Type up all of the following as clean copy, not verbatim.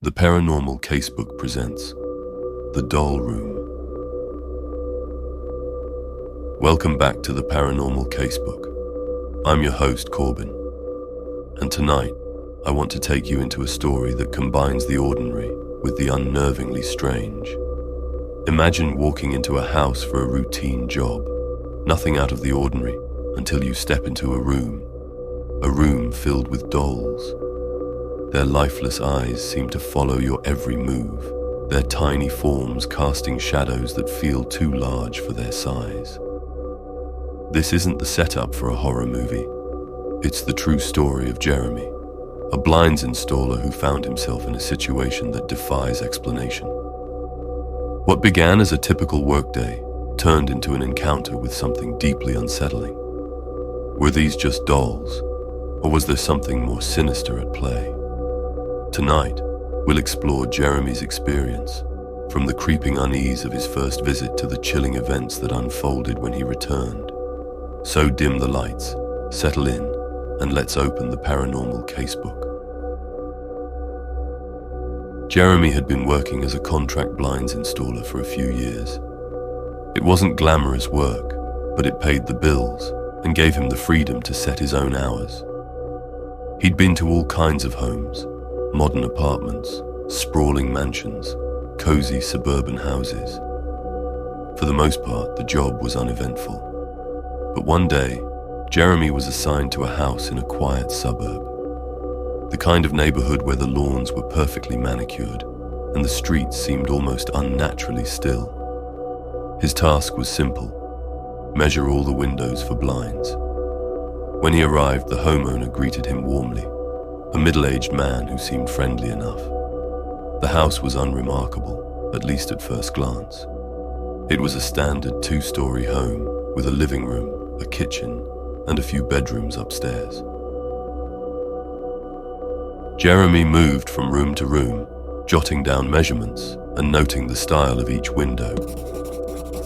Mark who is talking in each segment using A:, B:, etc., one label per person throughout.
A: The Paranormal Casebook presents The Doll Room. Welcome back to the Paranormal Casebook. I'm your host, Corbin, and tonight I want to take you into a story that combines the ordinary with the unnervingly strange. Imagine walking into a house for a routine job, nothing out of the ordinary until you step into a room filled with dolls. Their lifeless eyes seem to follow your every move, their tiny forms casting shadows that feel too large for their size. This isn't the setup for a horror movie. It's the true story of Jeremy, a blinds installer who found himself in a situation that defies explanation. What began as a typical workday turned into an encounter with something deeply unsettling. Were these just dolls, or was there something more sinister at play? Tonight, we'll explore Jeremy's experience, from the creeping unease of his first visit to the chilling events that unfolded when he returned. So dim the lights, settle in, and let's open the Paranormal Casebook. Jeremy had been working as a contract blinds installer for a few years. It wasn't glamorous work, but it paid the bills and gave him the freedom to set his own hours. He'd been to all kinds of homes, modern apartments, sprawling mansions, cozy suburban houses. For the most part, the job was uneventful. But one day, Jeremy was assigned to a house in a quiet suburb. The kind of neighborhood where the lawns were perfectly manicured and the streets seemed almost unnaturally still. His task was simple: measure all the windows for blinds. When he arrived, the homeowner greeted him warmly, a middle-aged man who seemed friendly enough. The house was unremarkable, at least at first glance. It was a standard two-story home with a living room, a kitchen, and a few bedrooms upstairs. Jeremy moved from room to room, jotting down measurements and noting the style of each window.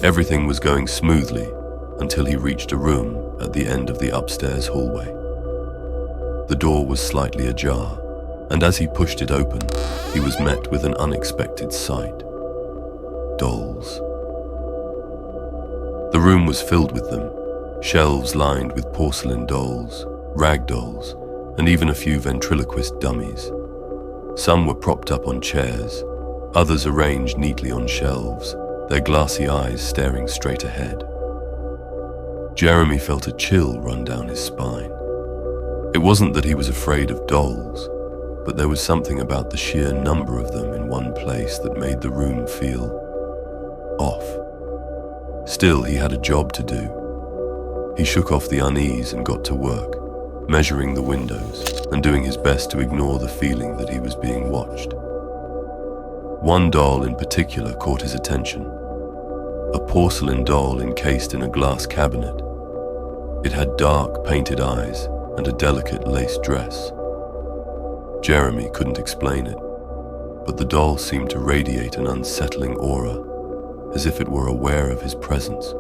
A: Everything was going smoothly until he reached a room at the end of the upstairs hallway. The door was slightly ajar, and as he pushed it open, he was met with an unexpected sight. Dolls. The room was filled with them, shelves lined with porcelain dolls, rag dolls, and even a few ventriloquist dummies. Some were propped up on chairs, others arranged neatly on shelves, their glassy eyes staring straight ahead. Jeremy felt a chill run down his spine. It wasn't that he was afraid of dolls, but there was something about the sheer number of them in one place that made the room feel off. Still, he had a job to do. He shook off the unease and got to work, measuring the windows and doing his best to ignore the feeling that he was being watched. One doll in particular caught his attention, a porcelain doll encased in a glass cabinet. It had dark, painted eyes and a delicate lace dress. Jeremy couldn't explain it, but the doll seemed to radiate an unsettling aura, as if it were aware of his presence.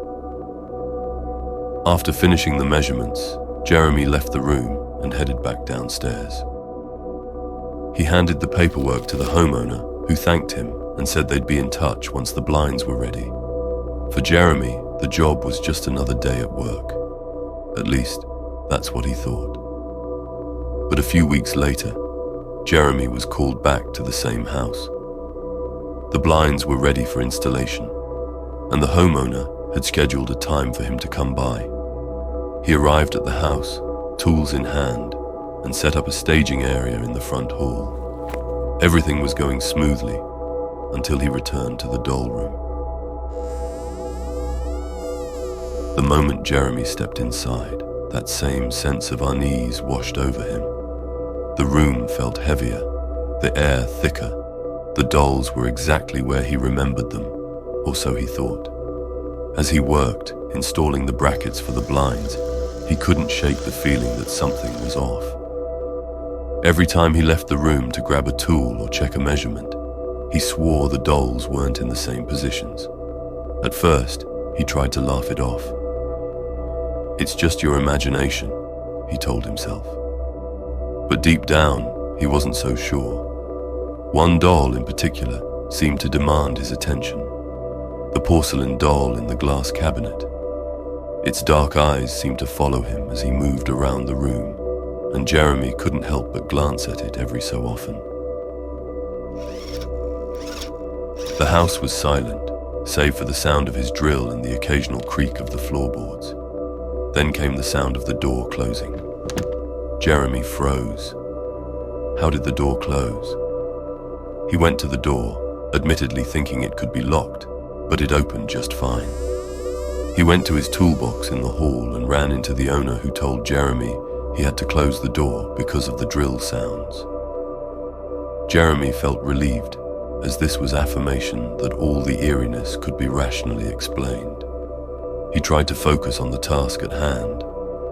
A: After finishing the measurements, Jeremy left the room and headed back downstairs. He handed the paperwork to the homeowner, who thanked him and said they'd be in touch once the blinds were ready. For Jeremy, the job was just another day at work. At least, that's what he thought. But a few weeks later, Jeremy was called back to the same house. The blinds were ready for installation, and the homeowner had scheduled a time for him to come by. He arrived at the house, tools in hand, and set up a staging area in the front hall. Everything was going smoothly until he returned to the doll room. The moment Jeremy stepped inside, that same sense of unease washed over him. The room felt heavier, the air thicker. The dolls were exactly where he remembered them, or so he thought. As he worked, installing the brackets for the blinds, he couldn't shake the feeling that something was off. Every time he left the room to grab a tool or check a measurement, he swore the dolls weren't in the same positions. At first, he tried to laugh it off. "It's just your imagination," he told himself. But deep down, he wasn't so sure. One doll in particular seemed to demand his attention, the porcelain doll in the glass cabinet. Its dark eyes seemed to follow him as he moved around the room, and Jeremy couldn't help but glance at it every so often. The house was silent, save for the sound of his drill and the occasional creak of the floorboards. Then came the sound of the door closing. Jeremy froze. How did the door close? He went to the door, admittedly thinking it could be locked, but it opened just fine. He went to his toolbox in the hall and ran into the owner, who told Jeremy he had to close the door because of the drill sounds. Jeremy felt relieved, as this was affirmation that all the eeriness could be rationally explained. He tried to focus on the task at hand,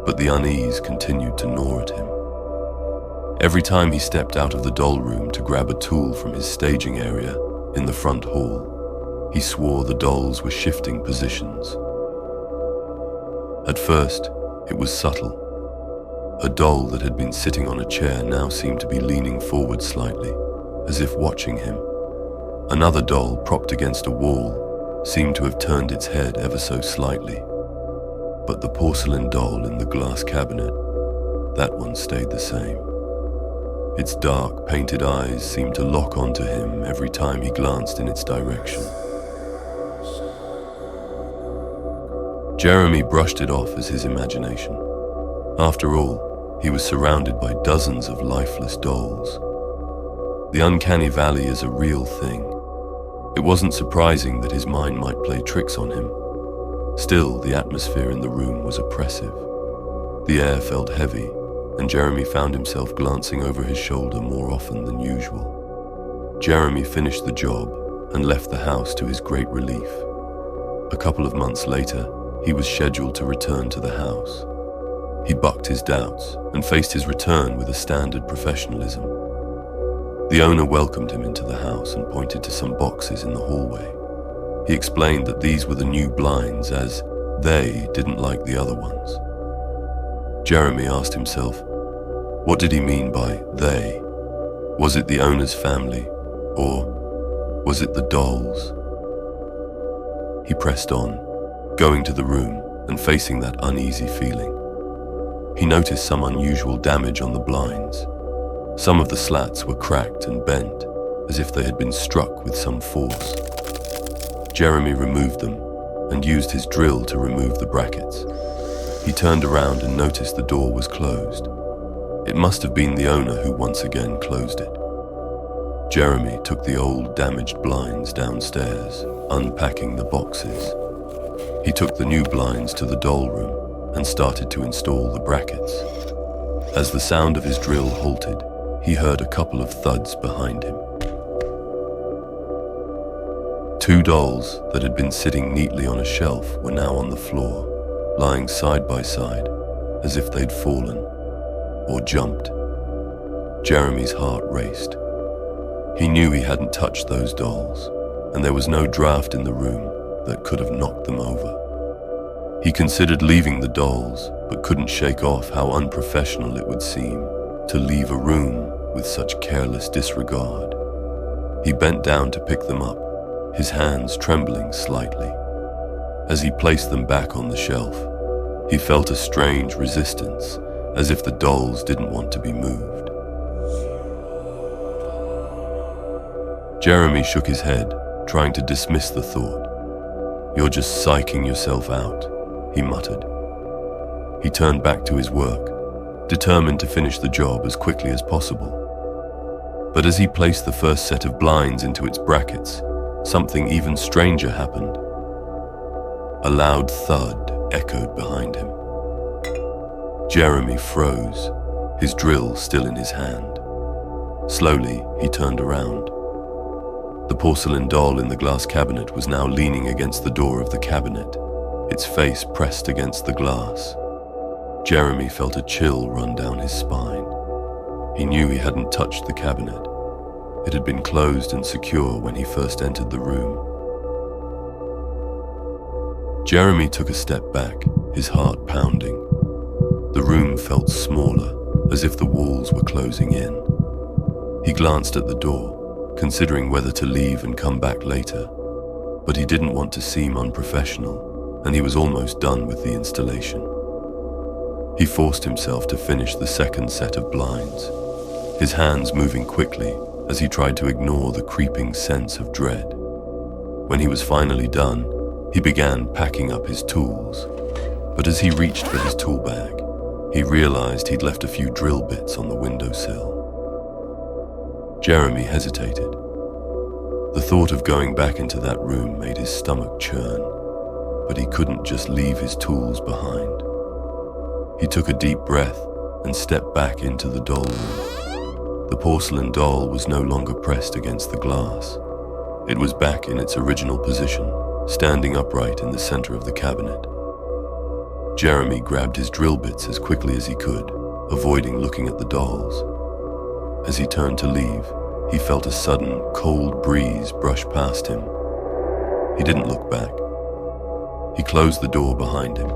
A: but the unease continued to gnaw at him. Every time he stepped out of the doll room to grab a tool from his staging area in the front hall, he swore the dolls were shifting positions. At first, it was subtle. A doll that had been sitting on a chair now seemed to be leaning forward slightly, as if watching him. Another doll, propped against a wall, seemed to have turned its head ever so slightly. But the porcelain doll in the glass cabinet, that one stayed the same. Its dark, painted eyes seemed to lock onto him every time he glanced in its direction. Jeremy brushed it off as his imagination. After all, he was surrounded by dozens of lifeless dolls. The uncanny valley is a real thing. It wasn't surprising that his mind might play tricks on him. Still, the atmosphere in the room was oppressive. The air felt heavy, and Jeremy found himself glancing over his shoulder more often than usual. Jeremy finished the job and left the house to his great relief. A couple of months later, he was scheduled to return to the house. He bucked his doubts and faced his return with a standard professionalism. The owner welcomed him into the house and pointed to some boxes in the hallway. He explained that these were the new blinds, as they didn't like the other ones. Jeremy asked himself, what did he mean by they? Was it the owner's family, or was it the dolls? He pressed on, going to the room and facing that uneasy feeling. He noticed some unusual damage on the blinds. Some of the slats were cracked and bent, as if they had been struck with some force. Jeremy removed them and used his drill to remove the brackets. He turned around and noticed the door was closed. It must have been the owner who once again closed it. Jeremy took the old damaged blinds downstairs, unpacking the boxes. He took the new blinds to the doll room and started to install the brackets. As the sound of his drill halted, he heard a couple of thuds behind him. Two dolls that had been sitting neatly on a shelf were now on the floor, lying side by side, as if they'd fallen or jumped. Jeremy's heart raced. He knew he hadn't touched those dolls, and there was no draft in the room that could have knocked them over. He considered leaving the dolls, but couldn't shake off how unprofessional it would seem to leave a room with such careless disregard. He bent down to pick them up, his hands trembling slightly. As he placed them back on the shelf, he felt a strange resistance, as if the dolls didn't want to be moved. Jeremy shook his head, trying to dismiss the thought. "You're just psyching yourself out," he muttered. He turned back to his work, determined to finish the job as quickly as possible. But as he placed the first set of blinds into its brackets, something even stranger happened. A loud thud echoed behind him. Jeremy froze, his drill still in his hand. Slowly, he turned around. The porcelain doll in the glass cabinet was now leaning against the door of the cabinet, its face pressed against the glass. Jeremy felt a chill run down his spine. He knew he hadn't touched the cabinet. It had been closed and secure when he first entered the room. Jeremy took a step back, his heart pounding. The room felt smaller, as if the walls were closing in. He glanced at the door. considering whether to leave and come back later, but he didn't want to seem unprofessional, and he was almost done with the installation. He forced himself to finish the second set of blinds, his hands moving quickly as he tried to ignore the creeping sense of dread. When he was finally done, he began packing up his tools, but as he reached for his tool bag, he realized he'd left a few drill bits on the windowsill. Jeremy hesitated. The thought of going back into that room made his stomach churn, but he couldn't just leave his tools behind. He took a deep breath and stepped back into the doll room. The porcelain doll was no longer pressed against the glass. It was back in its original position, standing upright in the center of the cabinet. Jeremy grabbed his drill bits as quickly as he could, avoiding looking at the dolls. As he turned to leave, he felt a sudden, cold breeze brush past him. He didn't look back. He closed the door behind him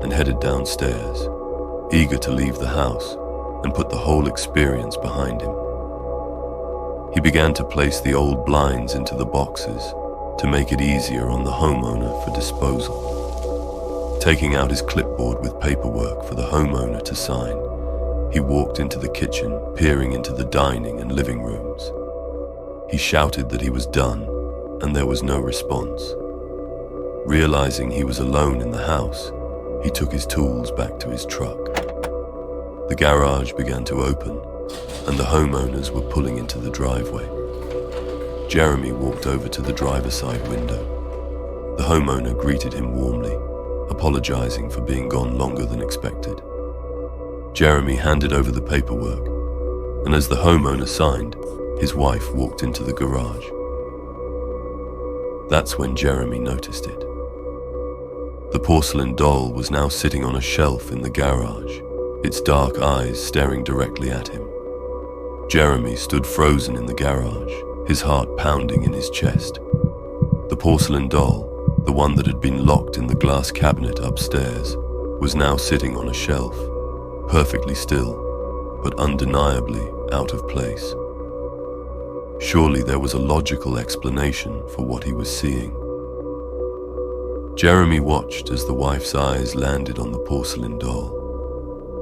A: and headed downstairs, eager to leave the house and put the whole experience behind him. He began to place the old blinds into the boxes to make it easier on the homeowner for disposal. Taking out his clipboard with paperwork for the homeowner to sign, he walked into the kitchen, peering into the dining and living rooms. He shouted that he was done, and there was no response. Realizing he was alone in the house, he took his tools back to his truck. The garage began to open, and the homeowners were pulling into the driveway. Jeremy walked over to the driver's side window. The homeowner greeted him warmly, apologizing for being gone longer than expected. Jeremy handed over the paperwork, and as the homeowner signed, his wife walked into the garage. That's when Jeremy noticed it. The porcelain doll was now sitting on a shelf in the garage, its dark eyes staring directly at him. Jeremy stood frozen in the garage, his heart pounding in his chest. The porcelain doll, the one that had been locked in the glass cabinet upstairs, was now sitting on a shelf, perfectly still, but undeniably out of place. Surely there was a logical explanation for what he was seeing. Jeremy watched as the wife's eyes landed on the porcelain doll.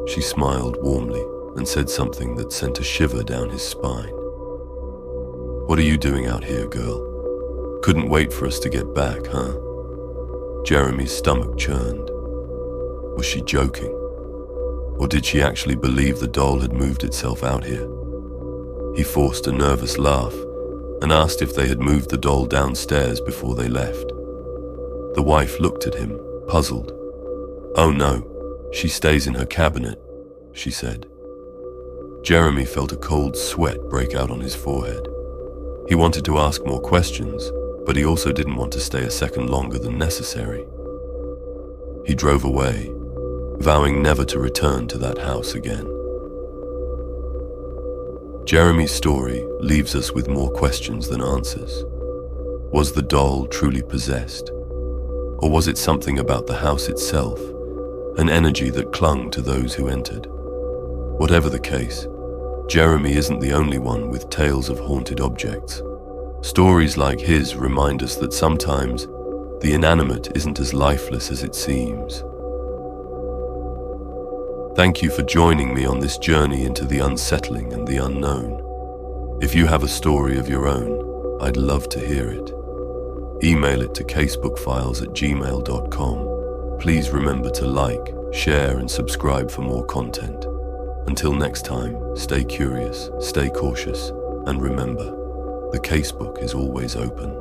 A: She smiled warmly and said something that sent a shiver down his spine. "What are you doing out here, girl? Couldn't wait for us to get back, huh?" Jeremy's stomach churned. Was she joking? Or did she actually believe the doll had moved itself out here? He forced a nervous laugh and asked if they had moved the doll downstairs before they left. The wife looked at him, puzzled. "Oh no, she stays in her cabinet," she said. Jeremy felt a cold sweat break out on his forehead. He wanted to ask more questions, but he also didn't want to stay a second longer than necessary. He drove away, vowing never to return to that house again. Jeremy's story leaves us with more questions than answers. Was the doll truly possessed? Or was it something about the house itself, an energy that clung to those who entered? Whatever the case, Jeremy isn't the only one with tales of haunted objects. Stories like his remind us that sometimes the inanimate isn't as lifeless as it seems. Thank you for joining me on this journey into the unsettling and the unknown. If you have a story of your own, I'd love to hear it. Email it to casebookfiles@gmail.com. Please remember to like, share, and subscribe for more content. Until next time, stay curious, stay cautious, and remember, the casebook is always open.